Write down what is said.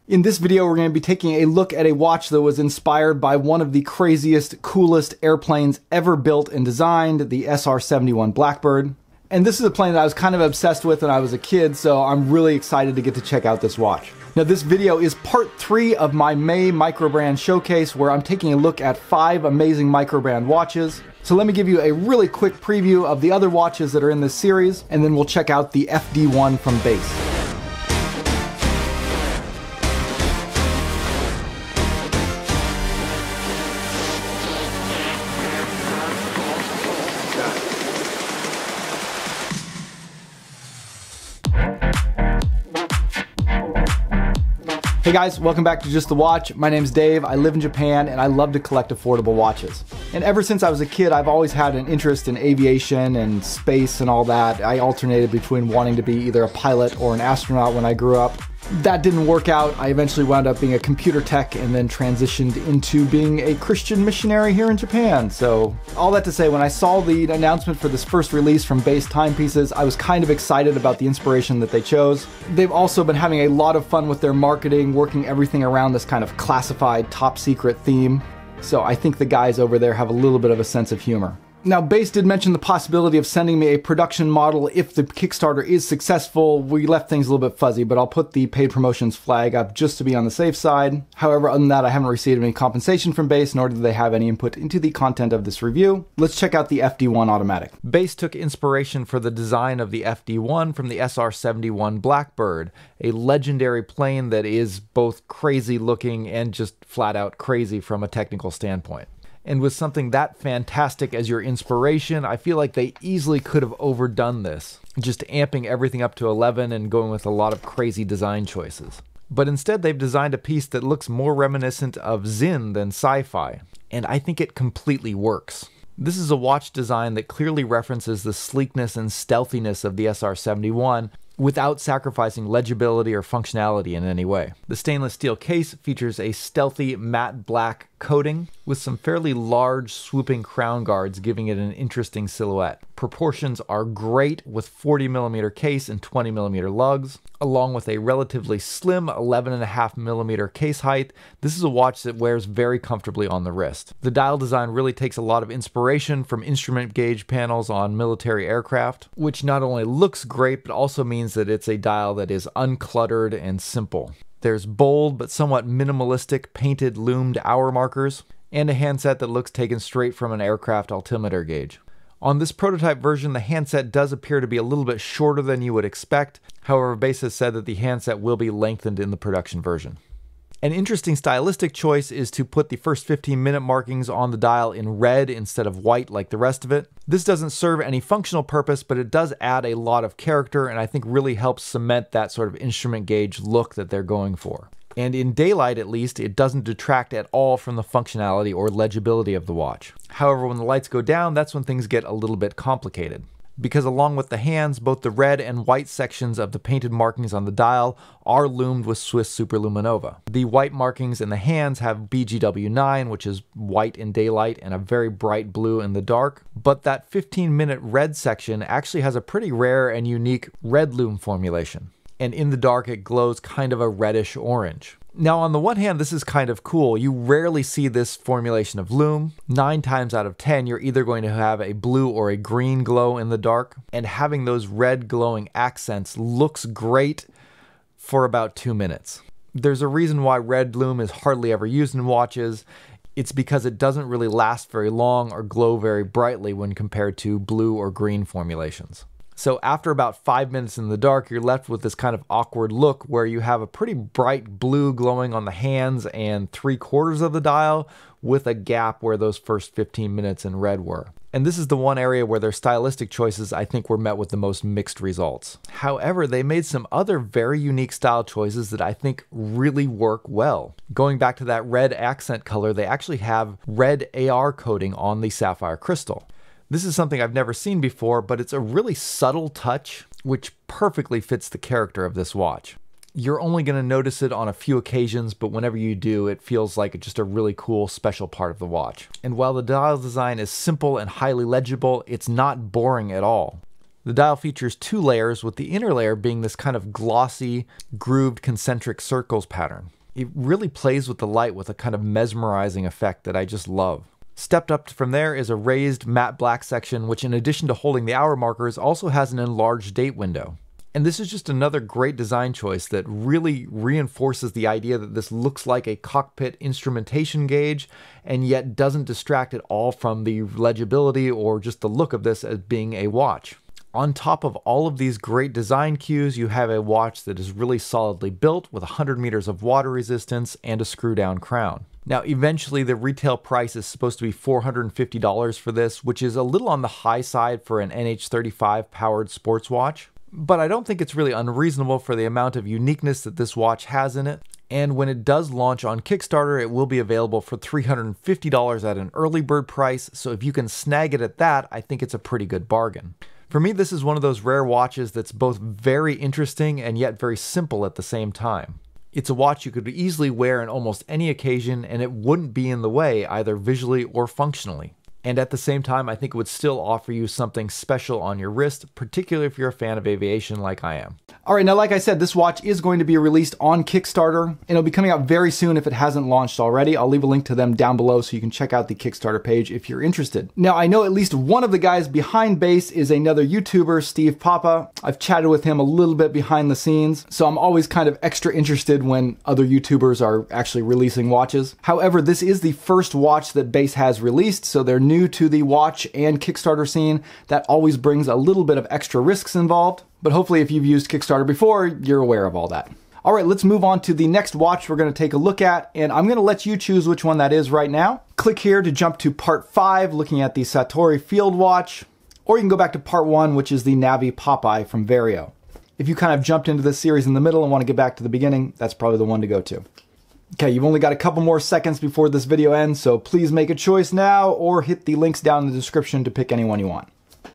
In this video, we're going to be taking a look at a watch that was inspired by one of the craziest, coolest airplanes ever built and designed, the SR-71 Blackbird. And this is a plane that I was kind of obsessed with when I was a kid, so I'm really excited to get to check out this watch. Now, this video is part 3 of my May MICROBRAND showcase, where I'm taking a look at 5 amazing MICROBRAND watches. So let me give you a really quick preview of the other watches that are in this series, and then we'll check out the FD.1 from base. Hey guys, welcome back to Just the Watch. My name's Dave, I live in Japan, and I love to collect affordable watches. And ever since I was a kid, I've always had an interest in aviation and space and all that. I alternated between wanting to be either a pilot or an astronaut when I grew up. That didn't work out. I eventually wound up being a computer tech and then transitioned into being a Christian missionary here in Japan. So all that to say, when I saw the announcement for this first release from Base Timepieces, I was kind of excited about the inspiration that they chose. They've also been having a lot of fun with their marketing, working everything around this kind of classified, top secret theme. So I think the guys over there have a little bit of a sense of humor. Now, Base did mention the possibility of sending me a production model if the Kickstarter is successful. We left things a little bit fuzzy, but I'll put the paid promotions flag up just to be on the safe side. However, other than that, I haven't received any compensation from Base, nor did they have any input into the content of this review. Let's check out the FD.1 automatic. Base took inspiration for the design of the FD.1 from the SR-71 Blackbird, a legendary plane that is both crazy looking and just flat out crazy from a technical standpoint. And with something that fantastic as your inspiration, I feel like they easily could have overdone this, just amping everything up to 11 and going with a lot of crazy design choices. But instead, they've designed a piece that looks more reminiscent of Zen than sci-fi, and I think it completely works. This is a watch design that clearly references the sleekness and stealthiness of the SR-71, without sacrificing legibility or functionality in any way. The stainless steel case features a stealthy matte black coating with some fairly large swooping crown guards, giving it an interesting silhouette. Proportions are great with 40mm case and 20mm lugs, along with a relatively slim 11.5mm case height. This is a watch that wears very comfortably on the wrist. The dial design really takes a lot of inspiration from instrument gauge panels on military aircraft, which not only looks great, but also means that it's a dial that is uncluttered and simple. There's bold but somewhat minimalistic painted loomed hour markers, and a handset that looks taken straight from an aircraft altimeter gauge. On this prototype version, the handset does appear to be a little bit shorter than you would expect. However, Base has said that the handset will be lengthened in the production version. An interesting stylistic choice is to put the first 15-minute markings on the dial in red instead of white like the rest of it. This doesn't serve any functional purpose, but it does add a lot of character and I think really helps cement that sort of instrument gauge look that they're going for. And in daylight, at least, it doesn't detract at all from the functionality or legibility of the watch. However, when the lights go down, that's when things get a little bit complicated. Because along with the hands, both the red and white sections of the painted markings on the dial are loomed with Swiss Superluminova. The white markings in the hands have BGW9, which is white in daylight and a very bright blue in the dark, but that 15-minute red section actually has a pretty rare and unique red loom formulation. And in the dark, it glows kind of a reddish orange. Now, on the one hand, this is kind of cool. You rarely see this formulation of loom. 9 times out of 10, you're either going to have a blue or a green glow in the dark, and having those red glowing accents looks great for about 2 minutes. There's a reason why red loom is hardly ever used in watches. It's because it doesn't really last very long or glow very brightly when compared to blue or green formulations. So after about 5 minutes in the dark, you're left with this kind of awkward look where you have a pretty bright blue glowing on the hands and 3/4 of the dial with a gap where those first 15 minutes in red were. And this is the one area where their stylistic choices I think were met with the most mixed results. However, they made some other very unique style choices that I think really work well. Going back to that red accent color, they actually have red AR coating on the sapphire crystal. This is something I've never seen before, but it's a really subtle touch, which perfectly fits the character of this watch. You're only going to notice it on a few occasions, but whenever you do, it feels like just a really cool, special part of the watch. And while the dial design is simple and highly legible, it's not boring at all. The dial features 2 layers, with the inner layer being this kind of glossy, grooved concentric circles pattern. It really plays with the light with a kind of mesmerizing effect that I just love. Stepped up from there is a raised matte black section, which in addition to holding the hour markers also has an enlarged date window. And this is just another great design choice that really reinforces the idea that this looks like a cockpit instrumentation gauge and yet doesn't distract at all from the legibility or just the look of this as being a watch. On top of all of these great design cues, you have a watch that is really solidly built with 100 meters of water resistance and a screw down crown. Now, eventually the retail price is supposed to be $450 for this, which is a little on the high side for an NH35 powered sports watch. But I don't think it's really unreasonable for the amount of uniqueness that this watch has in it. And when it does launch on Kickstarter, it will be available for $350 at an early bird price. So if you can snag it at that, I think it's a pretty good bargain. For me, this is one of those rare watches that's both very interesting and yet very simple at the same time. It's a watch you could easily wear in almost any occasion, and it wouldn't be in the way either visually or functionally. And at the same time, I think it would still offer you something special on your wrist, particularly if you're a fan of aviation like I am. All right, now like I said, this watch is going to be released on Kickstarter, and it'll be coming out very soon if it hasn't launched already. I'll leave a link to them down below so you can check out the Kickstarter page if you're interested. Now, I know at least one of the guys behind Base is another YouTuber, Steve Papa. I've chatted with him a little bit behind the scenes, so I'm always kind of extra interested when other YouTubers are actually releasing watches. However, this is the first watch that Base has released, so they're new to the watch and Kickstarter scene. That always brings a little bit of extra risks involved. But hopefully if you've used Kickstarter before, you're aware of all that. All right, let's move on to the next watch we're going to take a look at, and I'm going to let you choose which one that is right now. Click here to jump to part 5, looking at the Satori Field Watch, or you can go back to part 1, which is the Navi Popeye from Vario. If you kind of jumped into this series in the middle and want to get back to the beginning, that's probably the one to go to. Okay, you've only got a couple more seconds before this video ends, so please make a choice now or hit the links down in the description to pick any one you want.